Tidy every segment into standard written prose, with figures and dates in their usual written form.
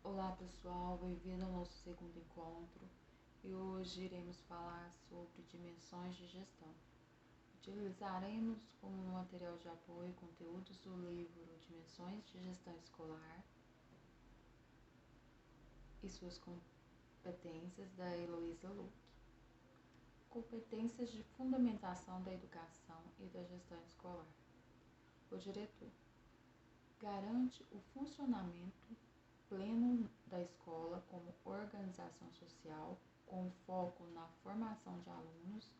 Olá pessoal, bem-vindo ao nosso segundo encontro e hoje iremos falar sobre dimensões de gestão. Utilizaremos como material de apoio conteúdos do livro Dimensões de Gestão Escolar e suas competências, da Heloísa Luque. Competências de fundamentação da educação e da gestão escolar. O diretor garante o funcionamento pleno da escola como organização social, com foco na formação de alunos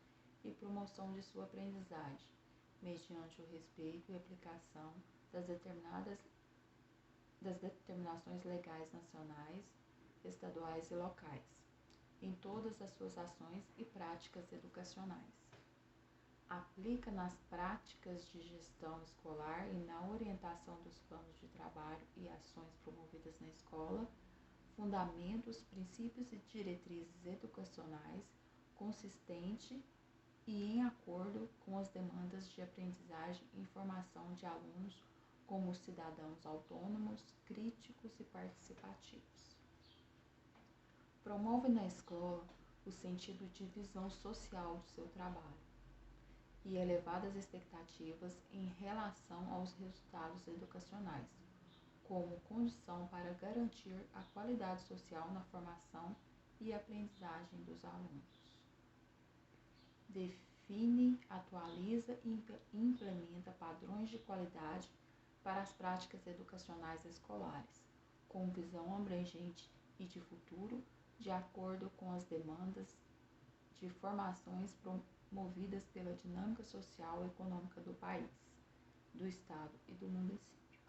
e promoção de sua aprendizagem, mediante o respeito e aplicação das determinações legais nacionais, estaduais e locais, em todas as suas ações e práticas educacionais. Aplica nas práticas de gestão escolar e na orientação dos planos de trabalho e ações promovidas na escola, fundamentos, princípios e diretrizes educacionais consistente e em acordo com as demandas de aprendizagem e formação de alunos como cidadãos autônomos, críticos e participativos. Promove na escola o sentido de visão social do seu trabalho e elevadas expectativas em relação aos resultados educacionais, como condição para garantir a qualidade social na formação e aprendizagem dos alunos. Define, atualiza e implementa padrões de qualidade para as práticas educacionais escolares, com visão abrangente e de futuro, de acordo com as demandas de formações promovidas pela dinâmica social e econômica do país, do Estado e do município.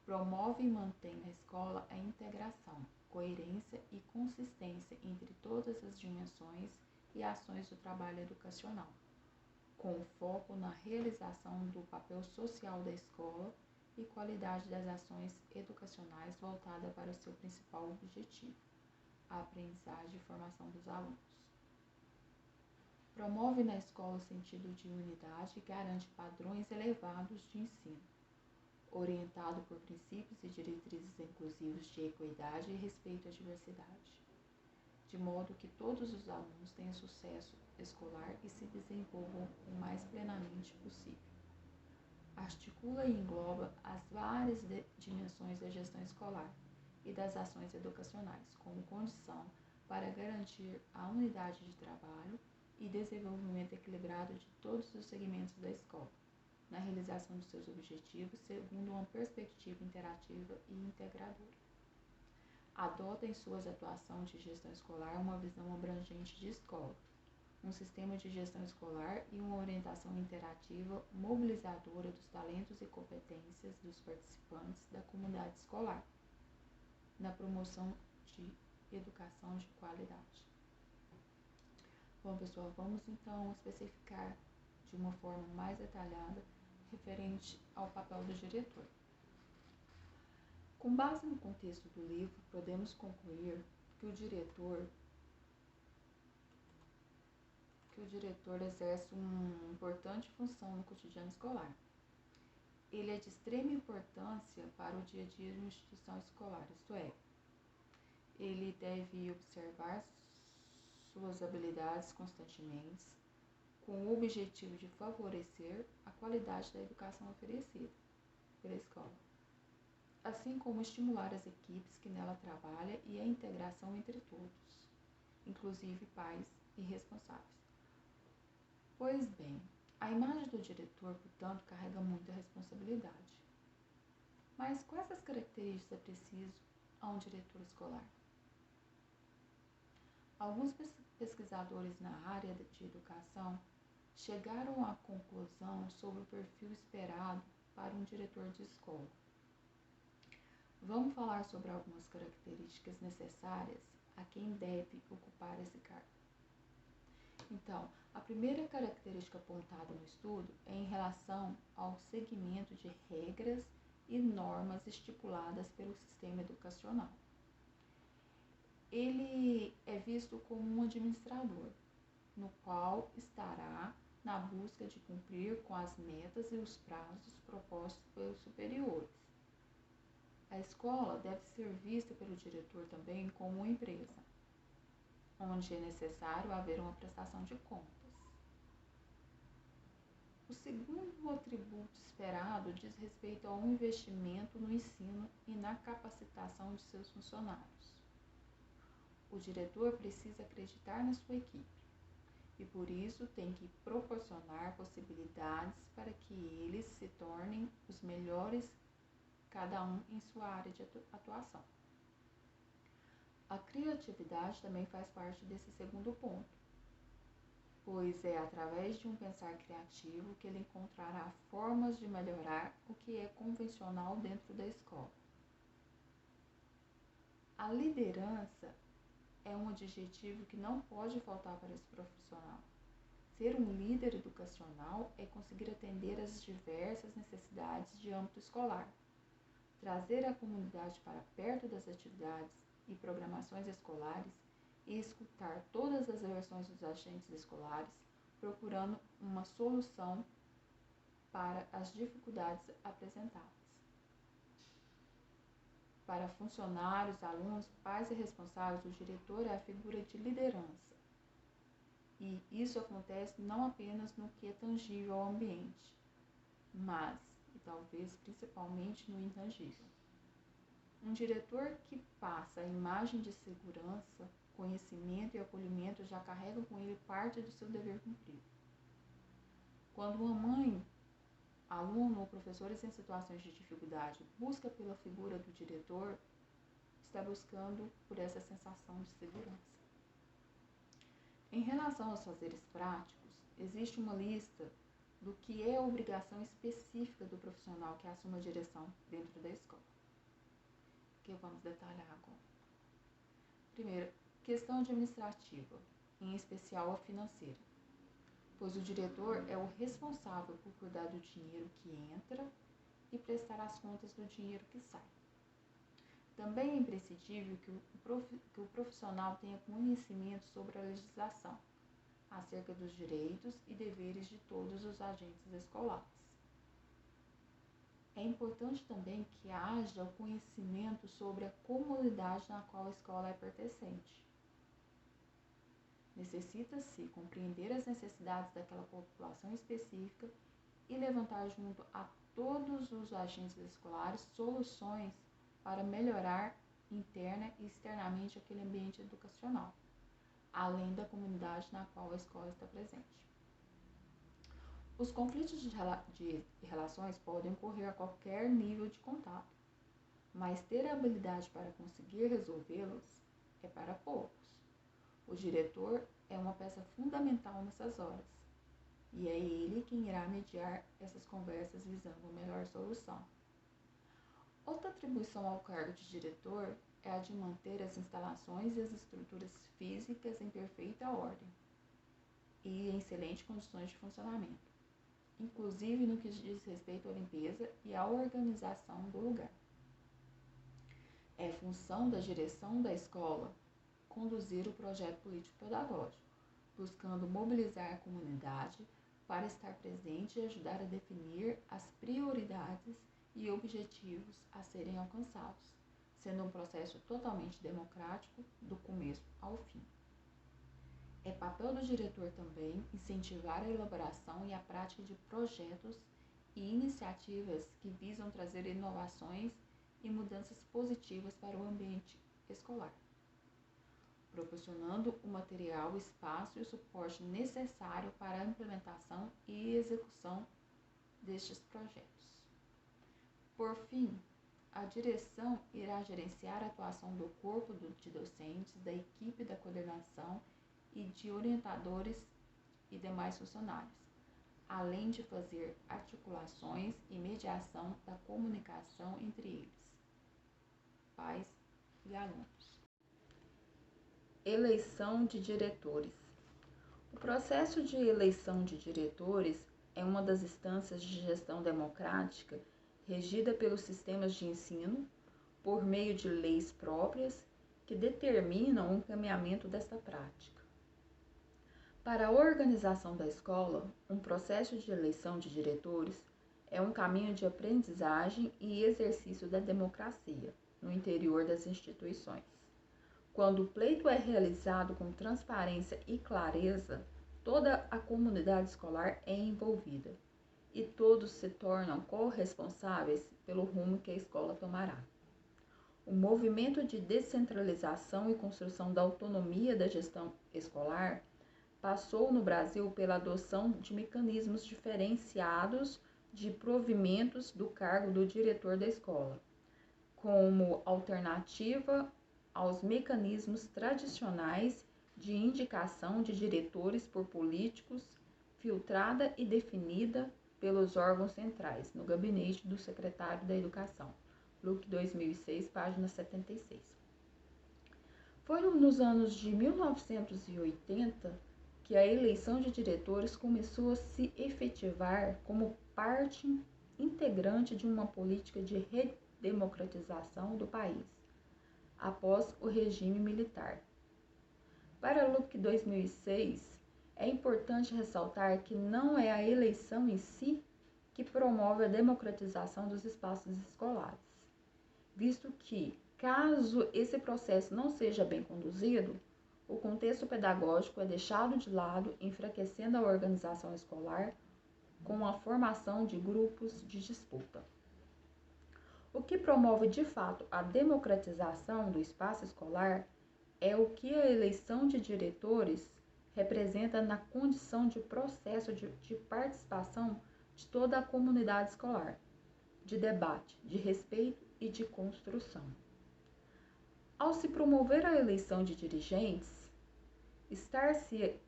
Promove e mantém na escola a integração, coerência e consistência entre todas as dimensões e ações do trabalho educacional, com foco na realização do papel social da escola e qualidade das ações educacionais voltada para o seu principal objetivo, a aprendizagem e formação dos alunos. Promove na escola o sentido de unidade e garante padrões elevados de ensino, orientado por princípios e diretrizes inclusivos de equidade e respeito à diversidade, de modo que todos os alunos tenham sucesso escolar e se desenvolvam o mais plenamente possível. Articula e engloba as várias dimensões da gestão escolar e das ações educacionais, como condição para garantir a unidade de trabalho e desenvolvimento equilibrado de todos os segmentos da escola, na realização de seus objetivos segundo uma perspectiva interativa e integradora. Adota em suas atuações de gestão escolar uma visão abrangente de escola, um sistema de gestão escolar e uma orientação interativa mobilizadora dos talentos e competências dos participantes da comunidade escolar, na promoção de educação de qualidade. Bom, pessoal, vamos então especificar de uma forma mais detalhada referente ao papel do diretor. Com base no contexto do livro, podemos concluir que o diretor exerce uma importante função no cotidiano escolar. Ele é de extrema importância para o dia a dia de uma instituição escolar, isto é, ele deve observar suas habilidades constantemente, com o objetivo de favorecer a qualidade da educação oferecida pela escola, assim como estimular as equipes que nela trabalham e a integração entre todos, inclusive pais e responsáveis. Pois bem, a imagem do diretor, portanto, carrega muita responsabilidade. Mas quais as características é preciso a um diretor escolar? Alguns pesquisadores na área de educação chegaram à conclusão sobre o perfil esperado para um diretor de escola. Vamos falar sobre algumas características necessárias a quem deve ocupar esse cargo. Então, a primeira característica apontada no estudo é em relação ao seguimento de regras e normas estipuladas pelo sistema educacional. Ele é visto como um administrador, no qual estará na busca de cumprir com as metas e os prazos propostos pelos superiores. A escola deve ser vista pelo diretor também como uma empresa, onde é necessário haver uma prestação de contas. O segundo atributo esperado diz respeito ao investimento no ensino e na capacitação de seus funcionários. O diretor precisa acreditar na sua equipe e, por isso, tem que proporcionar possibilidades para que eles se tornem os melhores, cada um em sua área de atuação. A criatividade também faz parte desse segundo ponto, pois é através de um pensar criativo que ele encontrará formas de melhorar o que é convencional dentro da escola. A liderança é um adjetivo que não pode faltar para esse profissional. Ser um líder educacional é conseguir atender às diversas necessidades de âmbito escolar, trazer a comunidade para perto das atividades e programações escolares e escutar todas as versões dos agentes escolares, procurando uma solução para as dificuldades apresentadas. Para funcionários, alunos, pais e responsáveis, o diretor é a figura de liderança. E isso acontece não apenas no que é tangível ao ambiente, mas, e talvez principalmente, no intangível. Um diretor que passa a imagem de segurança, conhecimento e acolhimento já carrega com ele parte do seu dever cumprido. Quando uma mãe, aluno ou professores em situações de dificuldade busca pela figura do diretor, está buscando por essa sensação de segurança. Em relação aos fazeres práticos, existe uma lista do que é a obrigação específica do profissional que assume a direção dentro da escola, que vamos detalhar agora. Primeiro, questão administrativa, em especial a financeira, pois o diretor é o responsável por cuidar do dinheiro que entra e prestar as contas do dinheiro que sai. Também é imprescindível que o profissional tenha conhecimento sobre a legislação, acerca dos direitos e deveres de todos os agentes escolares. É importante também que haja o conhecimento sobre a comunidade na qual a escola é pertencente. Necessita-se compreender as necessidades daquela população específica e levantar junto a todos os agentes escolares soluções para melhorar interna e externamente aquele ambiente educacional, além da comunidade na qual a escola está presente. Os conflitos de relações podem ocorrer a qualquer nível de contato, mas ter a habilidade para conseguir resolvê-los é para poucos. O diretor é uma peça fundamental nessas horas, e é ele quem irá mediar essas conversas visando uma melhor solução. Outra atribuição ao cargo de diretor é a de manter as instalações e as estruturas físicas em perfeita ordem e em excelentes condições de funcionamento, inclusive no que diz respeito à limpeza e à organização do lugar. É função da direção da escola conduzir o projeto político-pedagógico, buscando mobilizar a comunidade para estar presente e ajudar a definir as prioridades e objetivos a serem alcançados, sendo um processo totalmente democrático do começo ao fim. É papel do diretor também incentivar a elaboração e a prática de projetos e iniciativas que visam trazer inovações e mudanças positivas para o ambiente escolar, proporcionando o material, o espaço e o suporte necessário para a implementação e execução destes projetos. Por fim, a direção irá gerenciar a atuação do corpo de docentes, da equipe da coordenação e de orientadores e demais funcionários, além de fazer articulações e mediação da comunicação entre eles, pais e alunos. Eleição de diretores. O processo de eleição de diretores é uma das instâncias de gestão democrática regida pelos sistemas de ensino, por meio de leis próprias que determinam o encaminhamento desta prática. Para a organização da escola, um processo de eleição de diretores é um caminho de aprendizagem e exercício da democracia no interior das instituições. Quando o pleito é realizado com transparência e clareza, toda a comunidade escolar é envolvida e todos se tornam corresponsáveis pelo rumo que a escola tomará. O movimento de descentralização e construção da autonomia da gestão escolar passou no Brasil pela adoção de mecanismos diferenciados de provimentos do cargo do diretor da escola, como alternativa aos mecanismos tradicionais de indicação de diretores por políticos, filtrada e definida pelos órgãos centrais, no gabinete do secretário da Educação. Luc 2006, página 76. Foi nos anos de 1980 que a eleição de diretores começou a se efetivar como parte integrante de uma política de redemocratização do país, após o regime militar. Para Luc 2006, é importante ressaltar que não é a eleição em si que promove a democratização dos espaços escolares, visto que, caso esse processo não seja bem conduzido, o contexto pedagógico é deixado de lado, enfraquecendo a organização escolar com a formação de grupos de disputa. O que promove de fato a democratização do espaço escolar é o que a eleição de diretores representa na condição de processo de participação de toda a comunidade escolar, de debate, de respeito e de construção. Ao se promover a eleição de dirigentes, estar-se-ia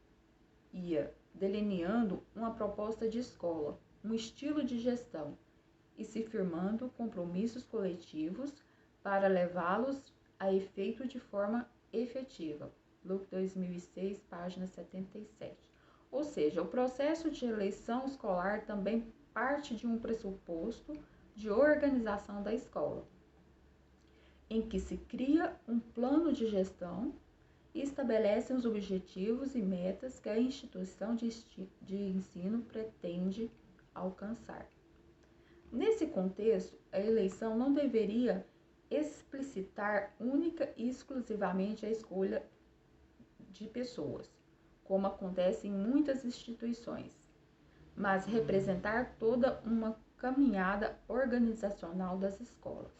delineando uma proposta de escola, um estilo de gestão e se firmando compromissos coletivos para levá-los a efeito de forma efetiva. Luc 2006, página 77. Ou seja, o processo de eleição escolar também parte de um pressuposto de organização da escola, em que se cria um plano de gestão e estabelece os objetivos e metas que a instituição de ensino pretende alcançar. Nesse contexto, a eleição não deveria explicitar única e exclusivamente a escolha de pessoas, como acontece em muitas instituições, mas representar toda uma caminhada organizacional das escolas.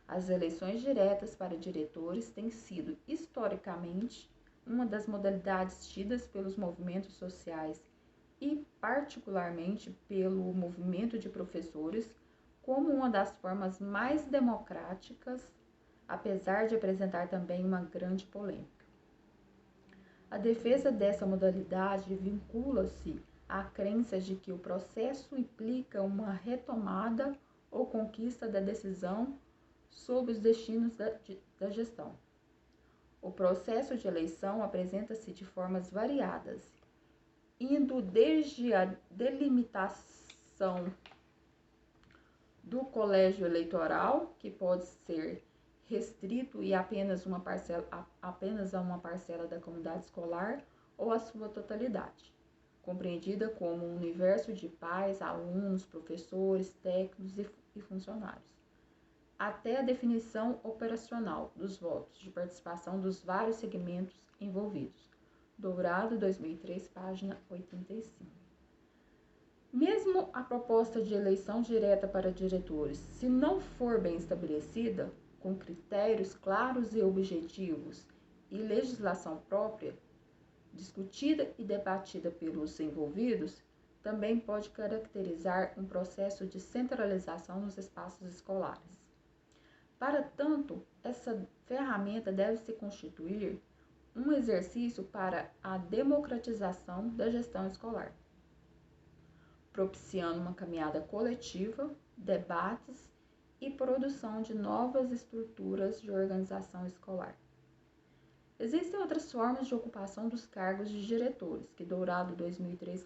As eleições diretas para diretores têm sido, historicamente, uma das modalidades tidas pelos movimentos sociais e, particularmente, pelo movimento de professores, como uma das formas mais democráticas, apesar de apresentar também uma grande polêmica. A defesa dessa modalidade vincula-se à crença de que o processo implica uma retomada ou conquista da decisão sobre os destinos da gestão. O processo de eleição apresenta-se de formas variadas, indo desde a delimitação do colégio eleitoral, que pode ser restrito e apenas a uma parcela da comunidade escolar, ou a sua totalidade, compreendida como um universo de pais, alunos, professores, técnicos e funcionários, até a definição operacional dos votos de participação dos vários segmentos envolvidos. Dourado, 2003, página 85. Mesmo a proposta de eleição direta para diretores, se não for bem estabelecida, com critérios claros e objetivos e legislação própria, discutida e debatida pelos envolvidos, também pode caracterizar um processo de centralização nos espaços escolares. Para tanto, essa ferramenta deve se constituir um exercício para a democratização da gestão escolar, propiciando uma caminhada coletiva, debates e produção de novas estruturas de organização escolar. Existem outras formas de ocupação dos cargos de diretores, que Dourado 2003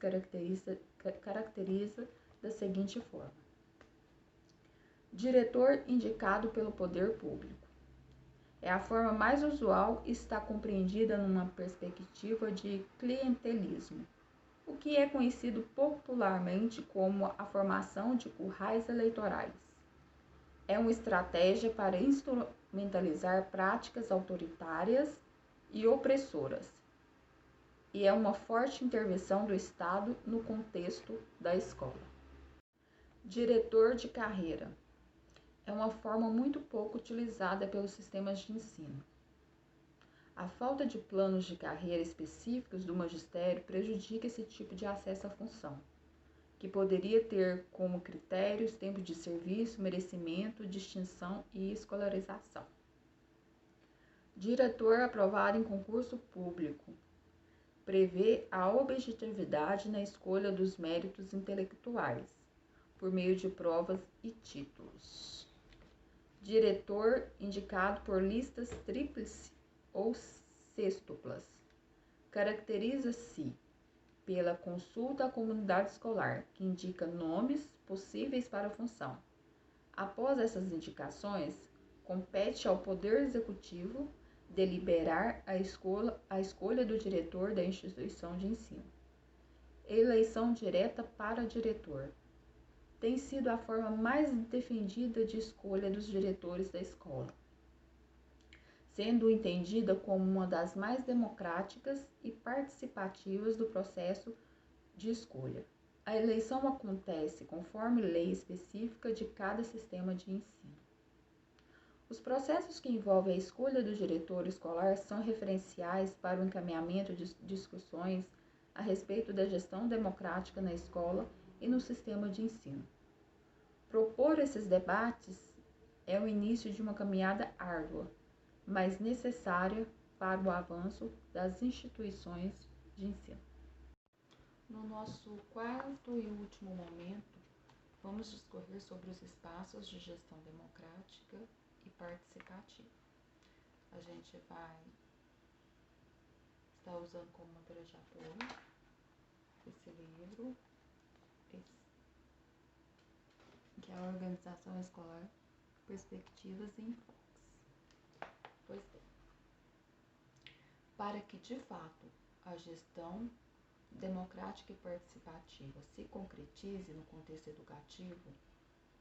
caracteriza da seguinte forma: diretor indicado pelo poder público. É a forma mais usual e está compreendida numa perspectiva de clientelismo. o que é conhecido popularmente como a formação de currais eleitorais. É uma estratégia para instrumentalizar práticas autoritárias e opressoras, e é uma forte intervenção do Estado no contexto da escola. Diretor de carreira é uma forma muito pouco utilizada pelos sistemas de ensino. A falta de planos de carreira específicos do magistério prejudica esse tipo de acesso à função, que poderia ter como critérios tempo de serviço, merecimento, distinção e escolarização. Diretor aprovado em concurso público prevê a objetividade na escolha dos méritos intelectuais, por meio de provas e títulos. Diretor indicado por listas tríplice ou sextuplas. Caracteriza-se pela consulta à comunidade escolar, que indica nomes possíveis para a função. Após essas indicações, compete ao Poder Executivo deliberar a escolha do diretor da instituição de ensino. Eleição direta para diretor tem sido a forma mais defendida de escolha dos diretores da escola, sendo entendida como uma das mais democráticas e participativas do processo de escolha. A eleição acontece conforme lei específica de cada sistema de ensino. Os processos que envolvem a escolha do diretor escolar são referenciais para o encaminhamento de discussões a respeito da gestão democrática na escola e no sistema de ensino. Propor esses debates é o início de uma caminhada árdua, mas necessária para o avanço das instituições de ensino. No nosso quarto e último momento, vamos discorrer sobre os espaços de gestão democrática e participativa. A gente vai estar usando como matéria de apoio esse livro, que é a Organização Escolar, Perspectivas e Enfoques. Pois bem, para que de fato a gestão democrática e participativa se concretize no contexto educativo,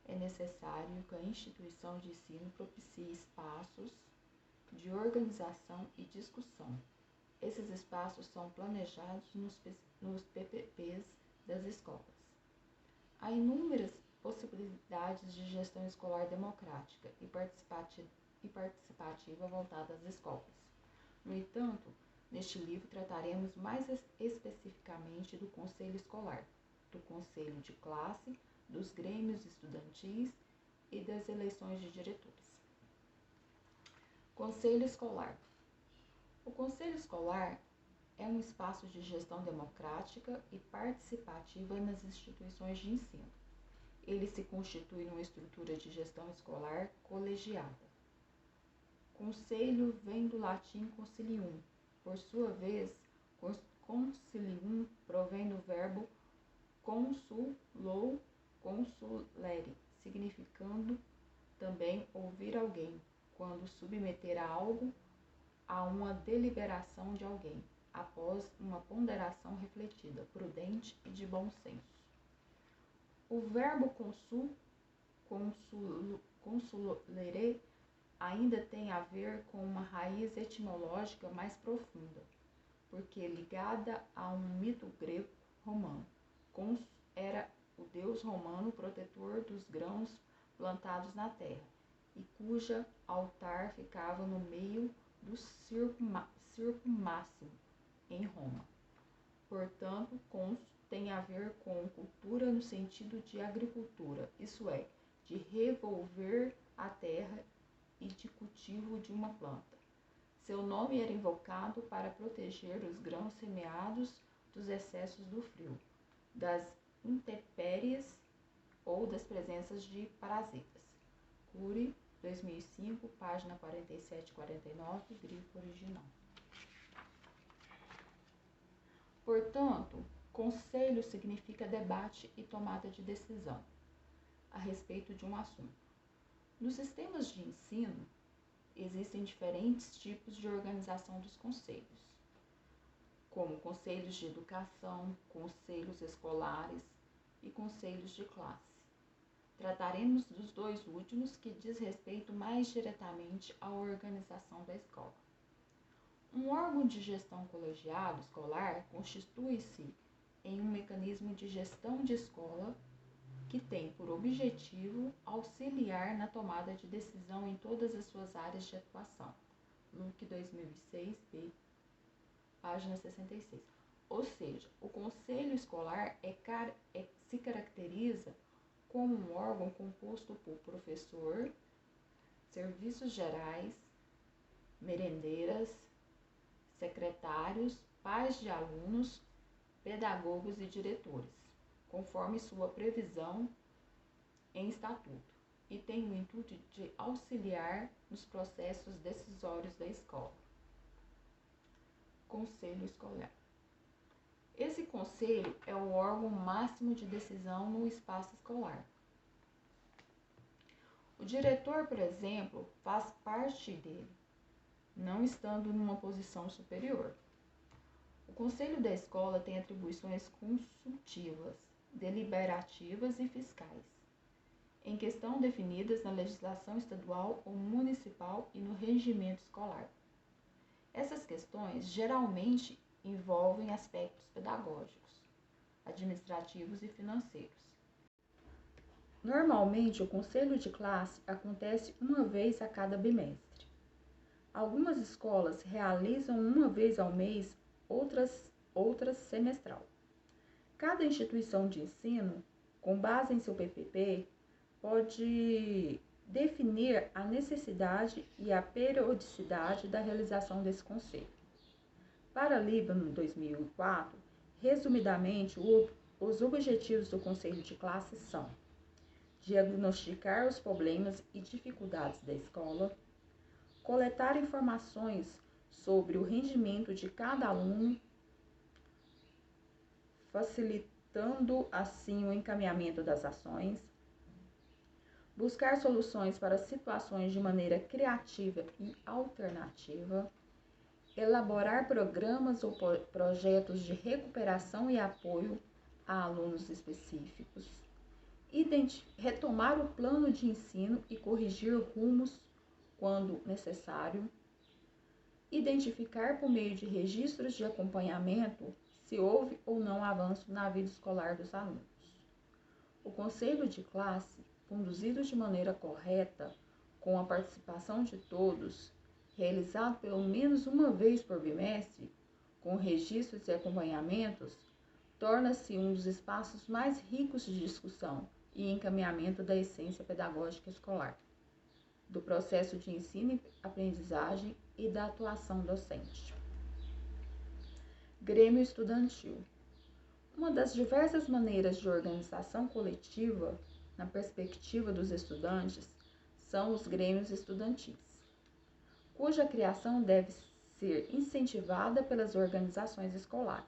é necessário que a instituição de ensino propicie espaços de organização e discussão. Esses espaços são planejados nos PPPs das escolas. Há inúmeras possibilidades de gestão escolar democrática e participativa voltada às escolas. No entanto, neste livro trataremos mais especificamente do conselho escolar, do conselho de classe, dos grêmios estudantis e das eleições de diretores. Conselho escolar. O conselho escolar é um espaço de gestão democrática e participativa nas instituições de ensino. Ele se constitui numa estrutura de gestão escolar colegiada. Conselho vem do latim concilium. Por sua vez, concilium provém do verbo consulou, consulere, significando também ouvir alguém, quando submeter a algo a uma deliberação de alguém, após uma ponderação refletida, prudente e de bom senso. O verbo consulere ainda tem a ver com uma raiz etimológica mais profunda, porque ligada a um mito grego-romano. Cons era o deus romano protetor dos grãos plantados na terra, e cuja altar ficava no meio do circo máximo em Roma. Portanto, cons tem a ver com cultura no sentido de agricultura, isso é, de revolver a terra e de cultivo de uma planta. Seu nome era invocado para proteger os grãos semeados dos excessos do frio, das intempéries ou das presenças de parasitas. Cury, 2005, página 47 e 49, grifo original. Portanto, conselho significa debate e tomada de decisão a respeito de um assunto. Nos sistemas de ensino, existem diferentes tipos de organização dos conselhos. como conselhos de educação, conselhos escolares e conselhos de classe. Trataremos dos dois últimos, que diz respeito mais diretamente à organização da escola. Um órgão de gestão colegiado escolar constitui-se em um mecanismo de gestão de escola que tem por objetivo auxiliar na tomada de decisão em todas as suas áreas de atuação. Luque 2006, b, página 66. Ou seja, o conselho escolar se caracteriza como um órgão composto por professor, serviços gerais, merendeiras, secretários, pais de alunos, pedagogos e diretores, conforme sua previsão em estatuto, e tem o intuito de auxiliar nos processos decisórios da escola. Conselho escolar. Esse conselho é o órgão máximo de decisão no espaço escolar. O diretor, por exemplo, faz parte dele, não estando numa posição superior. O conselho da escola tem atribuições consultivas, deliberativas e fiscais, em questão definidas na legislação estadual ou municipal e no regimento escolar. Essas questões geralmente envolvem aspectos pedagógicos, administrativos e financeiros. Normalmente, o conselho de classe acontece uma vez a cada bimestre. Algumas escolas realizam uma vez ao mês, outras semestral. Cada instituição de ensino, com base em seu PPP, pode definir a necessidade e a periodicidade da realização desse conselho. Para Líbano 2004, resumidamente, os objetivos do conselho de classe são: diagnosticar os problemas e dificuldades da escola, coletar informações sobre o rendimento de cada aluno, facilitando assim o encaminhamento das ações, buscar soluções para situações de maneira criativa e alternativa, elaborar programas ou projetos de recuperação e apoio a alunos específicos, retomar o plano de ensino e corrigir rumos quando necessário, identificar por meio de registros de acompanhamento se houve ou não avanço na vida escolar dos alunos. O conselho de classe, conduzido de maneira correta, com a participação de todos, realizado pelo menos uma vez por bimestre, com registros e acompanhamentos, torna-se um dos espaços mais ricos de discussão e encaminhamento da essência pedagógica escolar, do processo de ensino e aprendizagem e da atuação docente. Grêmio estudantil. Uma das diversas maneiras de organização coletiva, na perspectiva dos estudantes, são os grêmios estudantis, cuja criação deve ser incentivada pelas organizações escolares,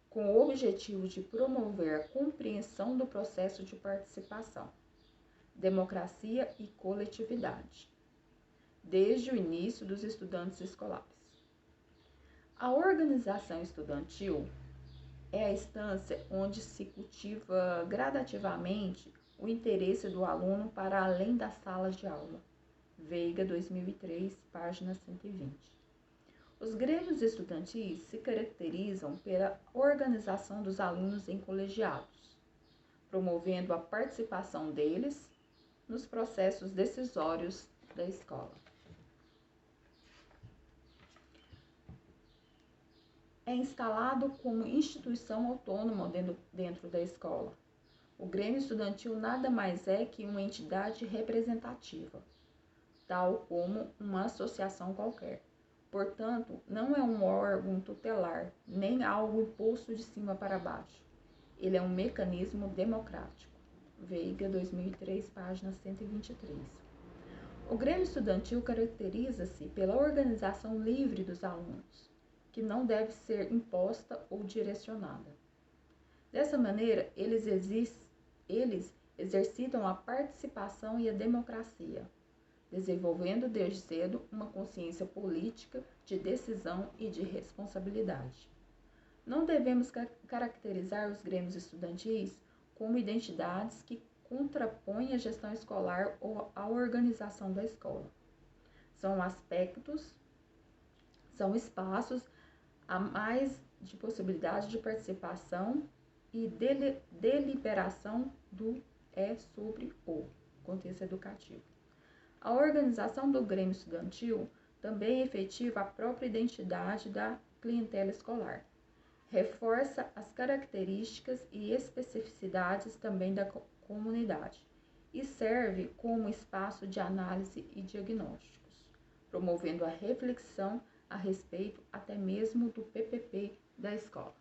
com o objetivo de promover a compreensão do processo de participação, democracia e coletividade, desde o início dos estudantes escolares. A organização estudantil é a instância onde se cultiva gradativamente o interesse do aluno para além da sala de aula. Veiga, 2003, página 120. Os grêmios estudantis se caracterizam pela organização dos alunos em colegiados, promovendo a participação deles nos processos decisórios da escola. É instalado como instituição autônoma dentro da escola. O Grêmio Estudantil nada mais é que uma entidade representativa, tal como uma associação qualquer. Portanto, não é um órgão tutelar, nem algo imposto de cima para baixo. Ele é um mecanismo democrático. Veiga, 2003, página 123. O Grêmio Estudantil caracteriza-se pela organização livre dos alunos, que não deve ser imposta ou direcionada. Dessa maneira, eles exercitam a participação e a democracia, desenvolvendo desde cedo uma consciência política de decisão e de responsabilidade. Não devemos caracterizar os grêmios estudantis como identidades que contrapõem a gestão escolar ou a organização da escola. São espaços a mais de possibilidade de participação e deliberação do sobre o contexto educativo. A organização do grêmio estudantil também efetiva a própria identidade da clientela escolar. Reforça as características e especificidades também da comunidade e serve como espaço de análise e diagnósticos, promovendo a reflexão a respeito até mesmo do PPP da escola.